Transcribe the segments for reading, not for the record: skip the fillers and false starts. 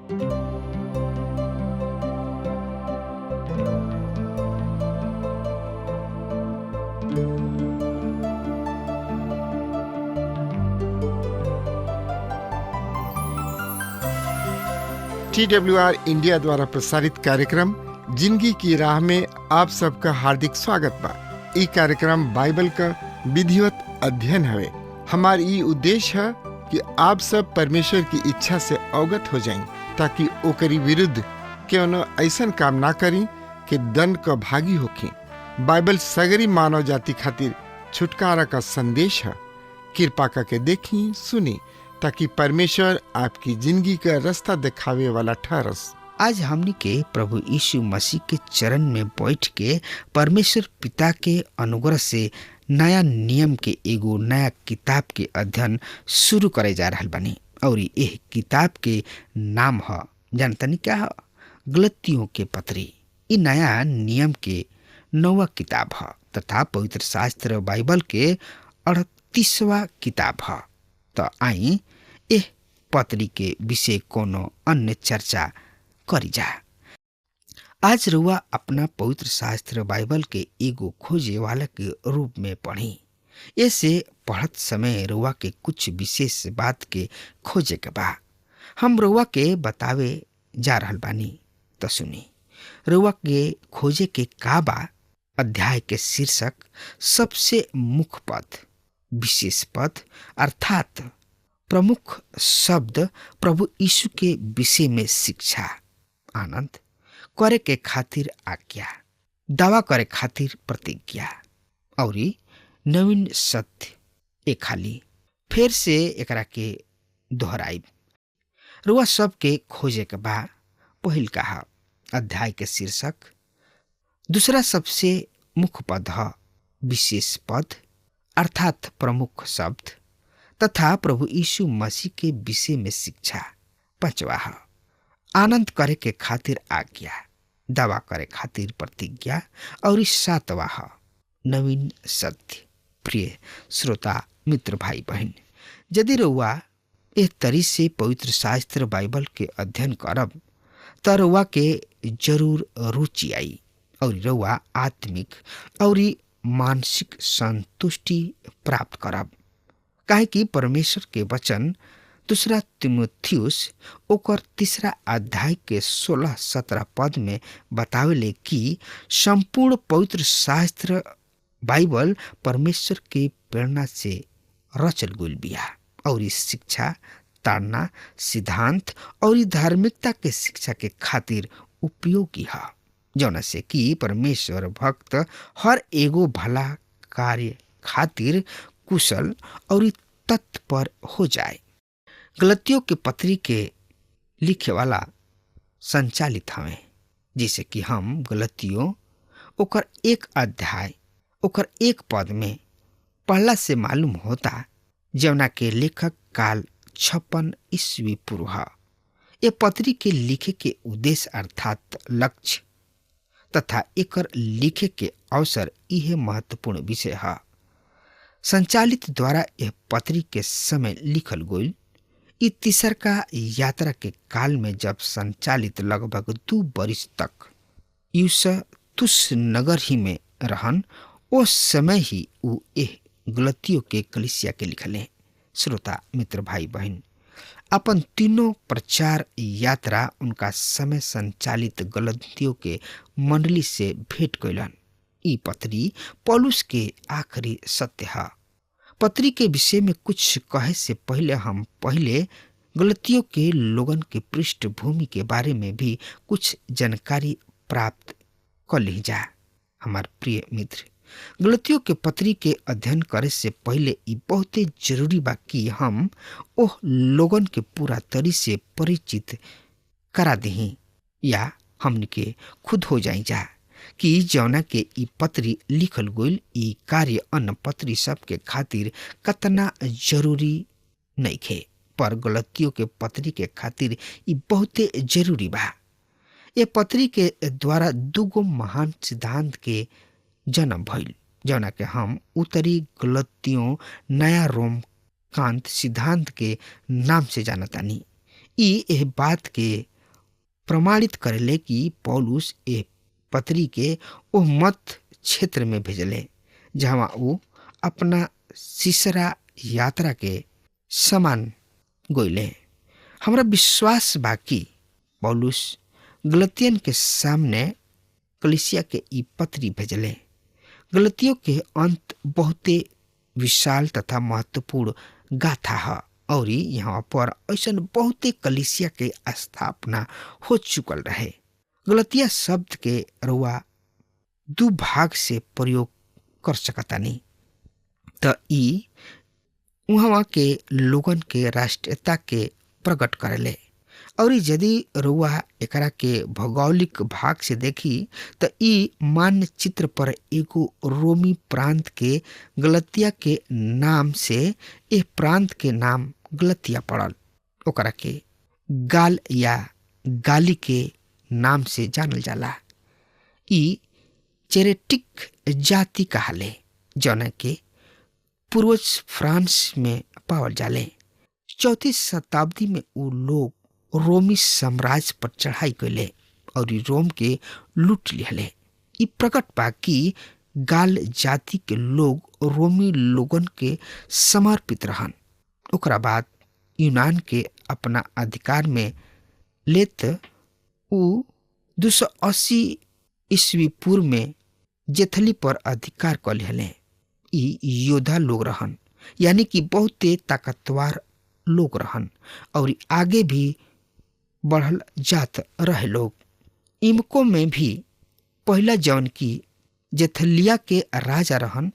TWR India द्वारा प्रसारित कार्यक्रम जिंदगी की राह में आप सबका हार्दिक स्वागत बा। ई कार्यक्रम बाइबल का विधिवत अध्ययन हवे। हमार ई उद्देश्य है कि आप सब परमेश्वर की इच्छा से अवगत हो जाएं, ताकि ओकरी विरुद्ध क्यों ऐसन काम ना करी कि दंड का भागी होखी। बाइबल सगरी मानव जाति खातिर छुटकारा का संदेश है। कृपा करके देखी सुनी, ताकि परमेश्वर आपकी जिंदगी का रास्ता दिखावे वाला ठहरस। आज हमनी के प्रभु यीशु मसीह के चरण में बैठ के परमेश्वर पिता के अनुग्रह से नया नियम के एगो नया किताब के अध्ययन शुरू करे जा रहल बानी। और यह किताब के नाम है, जानतनी क्या है? गलतियों के पत्री। इ नया नियम के 9वां किताब है तथा पवित्र शास्त्र बाइबल के 38वां किताब है। तो आई एह पत्री के विषय कोनो अन्य चर्चा करी जा। आज रुआ अपना पवित्र शास्त्र बाइबल के एगो खोजे वाला के रूप में पढ़ी। ऐसे पढ़त समय रुआ के कुछ विशेष बात के खोजे के बा। हम रुआ के बतावे जा रहल बानी, तो सुनी। रुआ के खोजे के का बा? अध्याय के शीर्षक सबसे मुख्य पद, विशेष पद अर्थात प्रमुख शब्द प्रभु यीशु के विषय में शिक्षा, आनंद करे के खातिर आज्ञा, दावा करे खातिर प्रतिज्ञा और नवीन सत्य। एक खाली फिर से एकरा के दोहराइब। रुआ सब के खोजे के बा। पहिल कहा अध्याय के शीर्षक, दूसरा सबसे मुख्य पद है विशेष पद अर्थात प्रमुख शब्द तथा प्रभु यीशु मसीह के विषय में शिक्षा। पांचवा है आनंद करे के खातिर आज्ञा, दावा करे खातिर प्रतिज्ञा और सातवा है नवीन सत्य। प्रिय श्रोता मित्र भाई बहन, यदि रउआ एह तरी से पवित्र शास्त्र बाइबल के अध्ययन करब त रउआ के जरूर रुचि आई और रउआ आत्मिक और मानसिक संतुष्टि प्राप्त करब। काहे कि परमेश्वर के वचन दूसरा तीमुथियुस ओकर 3 अध्याय के 16-17 पद में बतावेले कि संपूर्ण पवित्र शास्त्र बाइबल परमेश्वर के प्रेरणा से रचल गइल बिया और इस शिक्षा, ताड़ना, सिद्धांत और धार्मिकता के शिक्षा के खातिर उपयोगी है, जौना से कि परमेश्वर भक्त हर एगो भला कार्य खातिर कुशल और तत्पर हो जाए। गलतियों के पत्री के लिखे वाला संचालित हमें, जिसे कि हम गलतियों ओकर 1 अध्याय ओकर 1 पद में पढ़ला से मालूम होता, जौना के लेखक काल 56 ईस्वी पूर्व है। ये पत्री के लिखे के उद्देश्य अर्थात लक्ष्य तथा एकर लिखे के अवसर यह महत्वपूर्ण विषय है। संचालित द्वारा यह पत्री के समय लिखल गई। इ तीसर का यात्रा के काल में जब संचालित लगभग 2 वर्ष तक यूसतुस नगर ही में रहन, उस समय ही उ एह गलतियों के कलीसिया के लिखले। श्रोता मित्र भाई बहन, अपन तीनों प्रचार यात्रा उनका समय संचालित गलतियों के मंडली से भेंट कैलन। ई पत्री पौलुस के आखिरी सत्य है। पत्री के विषय में कुछ कहे से पहले हम गलतियों के लोगन के पृष्ठभूमि के बारे में भी कुछ जानकारी प्राप्त कर ली जा। हमार प्रिय मित्र, गलतियों के पत्री के अध्ययन करे से पहले ई बहुत जरूरी बा कि हम ओह लोगन के पूरा तरी से परिचित करा दही या हमन के खुद हो जाई जा कि जौना के ई पत्री लिखल गइल ई कार्य अन्य पत्री सब के खातिर कतना जरूरी नहीं खे, पर गलतियों के पत्री के खातिर ई बहुते जरूरी बा। ये पत्री के द्वारा 2 महान सिद्धांत के जन्म भइल, जौना के हम उत्तरी गलतियों नया रोम कांत सिद्धांत के नाम से जानतानी। ई एह बात के प्रमाणित करेले कि पौलुस ए पत्री के ओ मत क्षेत्र में भेजले जहाँ वो अपना सीसरा यात्रा के समान गोइले। हमरा विश्वास बाकी पौलुस गलतियन के सामने कलीसिया के ई पत्री भेजले। गलतियों के अंत बहुते विशाल तथा महत्वपूर्ण गाथा है और यहाँ पर ऐसा बहुते कलीसिया के स्थापना हो चुकल रहे। गलतिया शब्द के रुआ दू भाग से प्रयोग कर सकता नहीं तो ई वहाँ के लोगन के राष्ट्रीयता के प्रकट करेले और यदि रुआ एकरा के भौगोलिक भाग से देखी तो ई मानचित्र पर एगो रोमी प्रांत के गलतिया के नाम से ए प्रांत के नाम गलतिया पड़ल। ओकरा के गाल या गाली के नाम से जानल जाला। ई चेरेटिक जाति कहाले जौन के पूर्वज फ्रांस में पावल जाले। 34 शताब्दी में वो लोग रोमी साम्राज्य पर चढ़ाई कैले और रोम के लूट लिहले। ई प्रकट बा कि गाल जाति के लोग रोमी लोगन के समर्पित रहन। ओकरा बाद यूनान के अपना अधिकार में लेत उ 280 ईस्वी पूर्व में जेथली पर अधिकार कर लिहले। ई योद्धा लोग रहन यानी कि बहुते ताकतवर लोग रहन और आगे भी बढ़ल जात रहे लोग। इमको में भी पहला जौन की जेथलिया के राजा रहन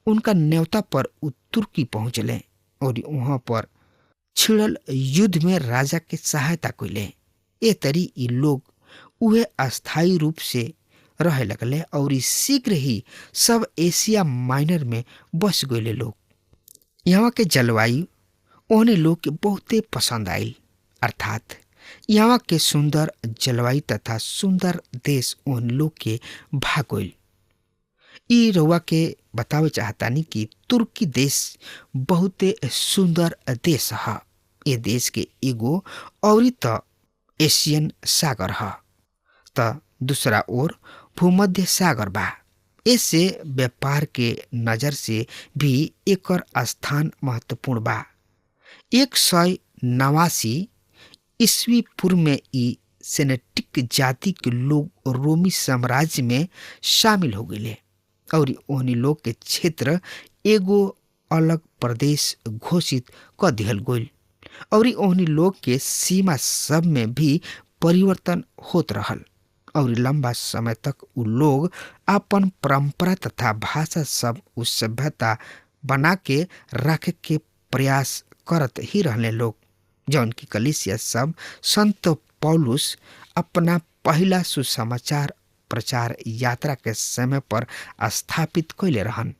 उनका न्योता पर उ तुर्की पहुंचले और वहां पर छिड़ल युद्ध में राजा के सहायता कैले। ए तरी ई लोग उहे अस्थायी रूप से रहे लगले और शीघ्र ही सब एशिया माइनर में बस गए लोग। यहाँ के जलवायु ओहने लोग के बहुते पसंद आई अर्थात यहाँ के सुंदर जलवायु तथा सुंदर देश ओहन लोग के भागोल। ई रउआ के बतावे चाहतानी कि तुर्की देश बहुते सुंदर देश है। ये देश के एगो और तो एशियन सागर है तो दूसरा ओर भूमध्य सागर बा। इससे व्यापार के नजर से भी एकर स्थान महत्वपूर्ण बा। 189 ईस्वी पूर्व में ई सेनेटिक जाति के लोग रोमी साम्राज्य में शामिल हो गए और ओहनी लोग के क्षेत्र एगो अलग प्रदेश घोषित कर दिहल गइल और ओहनी लोग के सीमा सब में भी परिवर्तन होत रहल और लंबा समय तक उ लोग अपन परंपरा तथा भाषा सब उस सभ्यता बना के रखे के प्रयास करत ही रहने लोग। जौन की कलीसिया सब संत पौलुस अपना पहला सुसमाचार प्रचार यात्रा के समय पर स्थापित कैले रहन।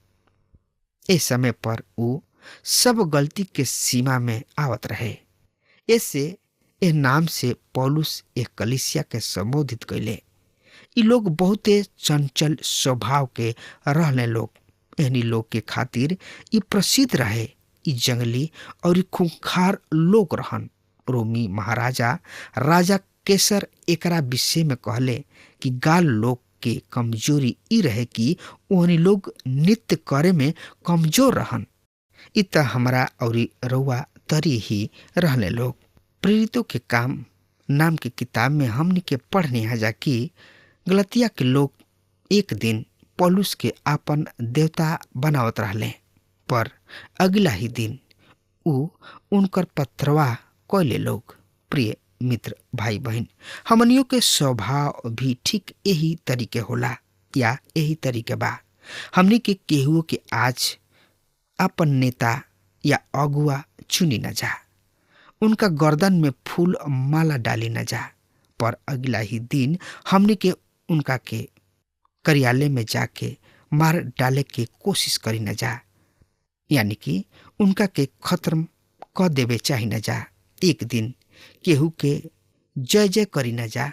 इस समय पर उ सब गलती के सीमा में आवत रहे। ऐसे ए नाम से पौलुस एक कलीसिया के संबोधित कैले। ई लोग बहुते चंचल स्वभाव के रहने लोग। एहनी लोग के खातिर ई प्रसिद्ध रहे। ई जंगली और खूंखार लोग रहन। रोमी महाराजा राजा केसर एकरा विषय में कहले कि गाल लोग के कमजोरी ई रहे कि ओहनी लोग नृत्य करे में कमजोर रहन। ई त हमरा और रउआ तरी ही रहने लोग। प्रेरितों के काम नाम के किताब में हमने के पढ़ने हजा कि गलतिया के लोग एक दिन पौलुस के आपन देवता बनावत रहले पर अगला ही दिन उ उनकर पत्रवा कैले लोग। प्रिय मित्र भाई बहन, हमनियों के स्वभाव भी ठीक यही तरीके होला या यही तरीके बा। हमनी के केहुओ के आज अपन नेता या अगुआ चुनी न जा, उनका गर्दन में फूल माला डाली न जा, पर अगला ही दिन हमनी के उनका के कार्यालय में जाके मार डाले के कोशिश करी न जा, यानी कि उनका के खत्म क देवे चाही न जा। एक दिन केहू के जय जय करी न जा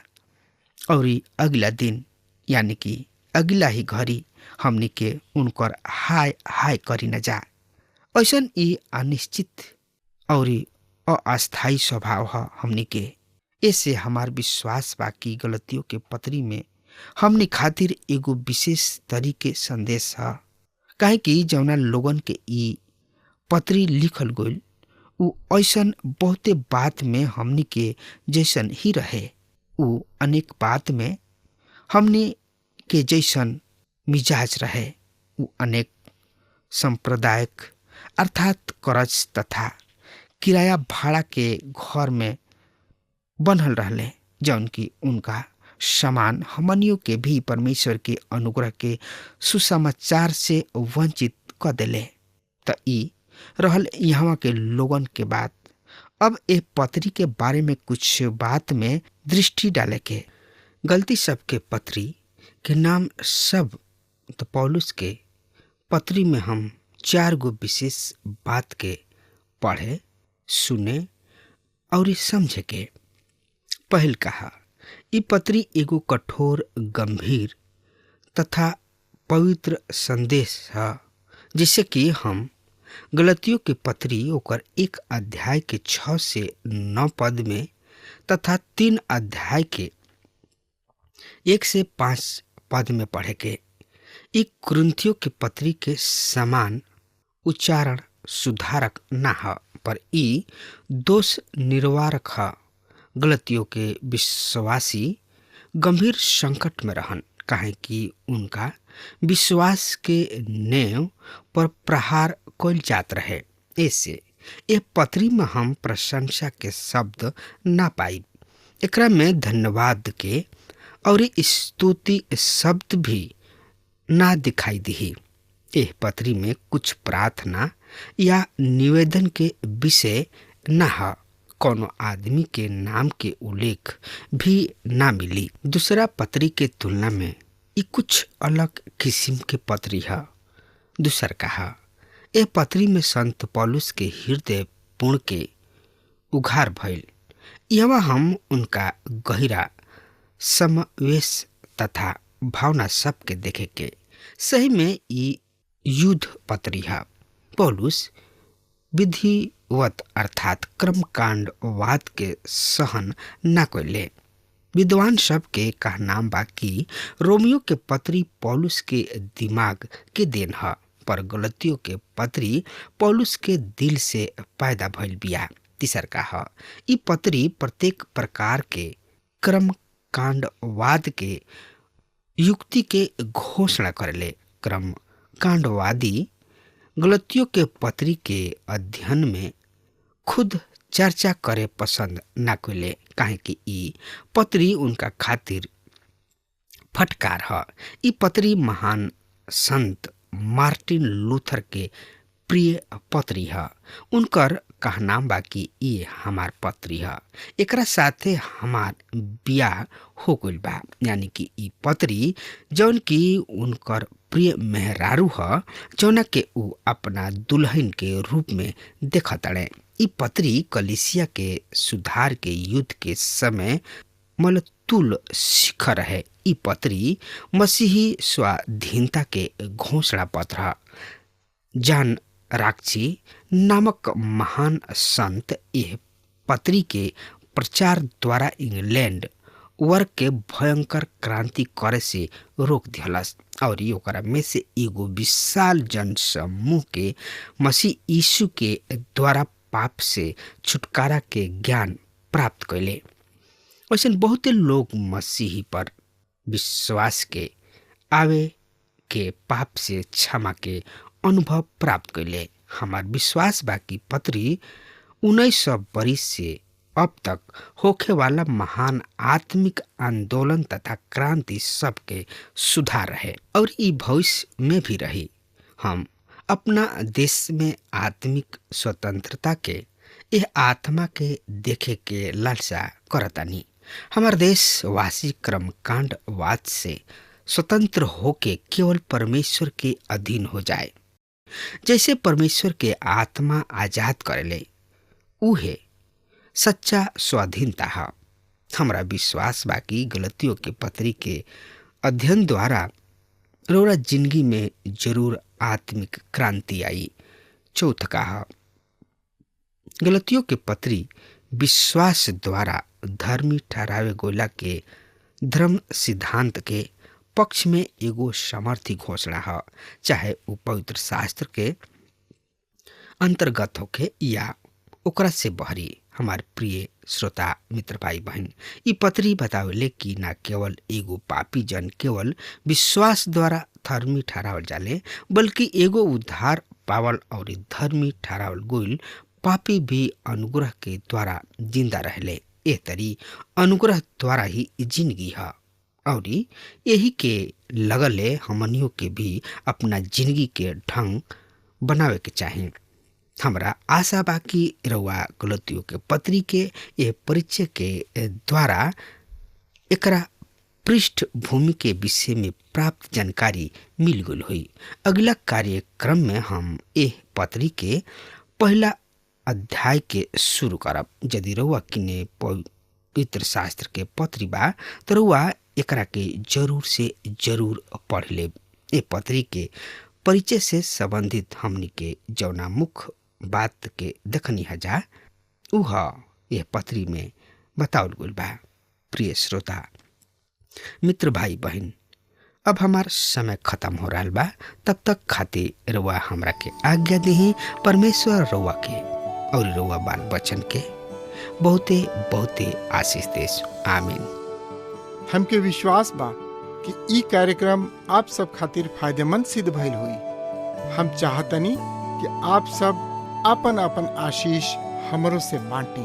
और अगला दिन यानी कि अगला ही घड़ी हमनी के उनकर हाय हाय करी न जा। ऐसन ई अनिश्चित और अस्थायी स्वभाव है हमनी के। ऐसे हमार विश्वास बा कि गलतियों के पत्री में हमने खातिर एगो विशेष तरीके संदेश है। काहे कि जौना लोगन के ई पत्री लिखल गइल उ ऐसन बहुते बात में हमनी के जैसन ही रहे। उ अनेक बात में हमनी के जैसन मिजाज रहे। उ अनेक सांप्रदायिक अर्थात करज तथा किराया भाड़ा के घर में बनल रहले, जौन की उनका समान हमनियों के भी परमेश्वर के अनुग्रह के सुसमाचार से वंचित क देले। त ई रहल यहाँ के लोगन के बात। अब ए पत्री के बारे में कुछ बात में दृष्टि डाले के। गलती सब के पत्री के नाम सब तो पौलुस के पत्री में हम 4 गो विशेष बात के पढ़े, सुने और समझे के। पहल कहा, ई पत्री एगो कठोर, गंभीर तथा पवित्र संदेश है, जिससे कि हम गलतियों के पत्री ओकर 1 अध्याय के 6 से 9 पद में तथा 3 अध्याय के 1 से 5 पद में पढ़े के। ई कुरिन्थियों के पत्री के समान उच्चारण सुधारक ना है, पर ई दोष निवारक है। गलतियों के विश्वासी गंभीर संकट में रहन, काहे कि उनका विश्वास के नेव पर प्रहार कइल जात रहे। ऐसे ए पत्री में हम प्रशंसा के शब्द ना पाई, एकरा में धन्यवाद के और स्तुति शब्द भी ना दिखाई दी। एह पत्री में कुछ प्रार्थना या निवेदन के विषय ना है। कोनो आदमी के नाम के उल्लेख भी ना मिली। दूसरा पत्री के तुलना में ये कुछ अलग किस्म के पत्री है। दूसर कहा, ए पत्री में संत पौलुस के हृदय पूर्ण के उघार भइल। यहाँ हम उनका गहरा समावेश तथा भावना सब के देखे के। सही में ये युद्ध पत्री है। पौलुस विधिवत अर्थात क्रमकांडवाद के सहन न कइले। विद्वान सब के कहनाम बा कि रोमियो के पत्री पौलुस के दिमाग के देन है, पर गलतियों के पत्री पौलुस के दिल से पैदा भइल बिया। तीसर का है, ई पत्री प्रत्येक प्रकार के क्रमकांडवाद के युक्ति के घोषणा करेले। क्रमकांडवादी गलतियों के पत्री के अध्ययन में खुद चर्चा करे पसंद ना कइले, काहे कि ई पत्री उनका खातिर फटकार है। ई पत्री महान संत मार्टिन लूथर के प्रिय पत्री है। उनकर कहनाम बा कि ये हमार पत्री है, एकरा साथे हमार बियाह हो गइल बा। यानी कि ई पत्री जौन की उनकर प्रिय मेहरारू है, जौना के ऊ अपना दुल्हन के रूप में देखताड़े। ई पत्री कलीसिया के सुधार के युद्ध के समय मलतुल शिखर है। ई पत्री मसीही स्वाधीनता के घोषणा पत्र है। जॉन राक्ची नामक महान संत यह पत्री के प्रचार द्वारा इंग्लैंड वर्ग के भयंकर क्रांति करे से रोक दिहलस और ओकरा में से एगो विशाल जन समूह के मसीह यीशु के द्वारा पाप से छुटकारा के ज्ञान प्राप्त कैले। वैसे बहुते लोग मसीही पर विश्वास के आवे के पाप से क्षमा के अनुभव प्राप्त कैले। हमार विश्वास बाकी पत्री 1900 बरिस से अब तक होखे वाला महान आत्मिक आंदोलन तथा क्रांति सबके सुधार है और ई भविष्य में भी रही। हम अपना देश में आत्मिक स्वतंत्रता के यह आत्मा के देखे के लालसा करतानी। हमार देश वासी क्रमकांडवाद से स्वतंत्र होके केवल परमेश्वर के अधीन हो जाए। जैसे परमेश्वर के आत्मा आजाद करेले, उहे सच्चा स्वाधीनता है। हमारा विश्वास बाकी गलतियों के पत्री के अध्ययन द्वारा रोरा जिंदगी में जरूर आत्मिक क्रांति आई। चौथ कहा, गलतियों के पत्री विश्वास द्वारा धर्मी ठहरावे गोला के धर्म सिद्धांत के पक्ष में एगो समर्थी घोषणा है, चाहे वो पवित्र शास्त्र के अंतर्गत होके या ओकरा से बहरी। हमार प्रिय श्रोता मित्र भाई बहन, ई पत्री बतावेले कि ना केवल एगो पापी जन केवल विश्वास द्वारा धर्मी ठहरावल जाले, बल्कि एगो उद्धार पावल और धर्मी ठहरावल गोइल पापी भी अनुग्रह के द्वारा जिंदा रहले। ए तरी अनुग्रह द्वारा ही जिंदगी है और यही के लगले हमनियों के भी अपना जिंदगी के ढंग बनावे के चाहिए। हमरा आशा बा कि रउआ गलतियों के पत्री के ये परिचय के द्वारा एकरा पृष्ठभूमि के विषय में प्राप्त जानकारी मिल गई हुई। अगला कार्यक्रम में हम यह पत्री के पहला अध्याय के शुरू करब। यदि रउआ किने पवित्र शास्त्र के पत्री बा तो रउआ एकरा के जरूर से जरूर पढ़ लेब। ए पत्री के परिचय से संबंधित हमनी के जौना मुख्य बात के देखनी हजा उह यह पत्री में बतावल गइल बा। प्रिय श्रोता मित्र भाई बहन, अब हमार समय खत्म हो रहा बा। तब तक खातिर रउआ हमरा के आज्ञा देही। परमेश्वर रउआ के और रउआ बाल बच्चन के बहुते बहुते आशीष देस। आमीन। हमके विश्वास बा कि ई कार्यक्रम आप सब खातिर फायदेमंद सिद्ध भइल हुई। हम चाहतनी कि आप सब अपन अपन आशीष हमरों से बांटी।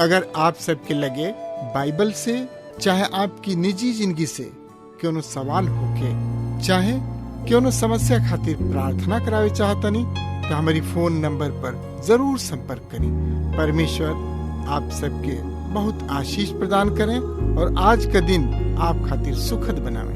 अगर आप सबके लगे बाइबल से चाहे आपकी निजी जिंदगी से क्यों सवाल होके चाहे क्यों समस्या खातिर प्रार्थना करावे चाहतनी तो हमारी फोन नंबर पर जरूर संपर्क करें। परमेश्वर आप सबके बहुत आशीष प्रदान करें और आज का दिन आप खातिर सुखद बनावे।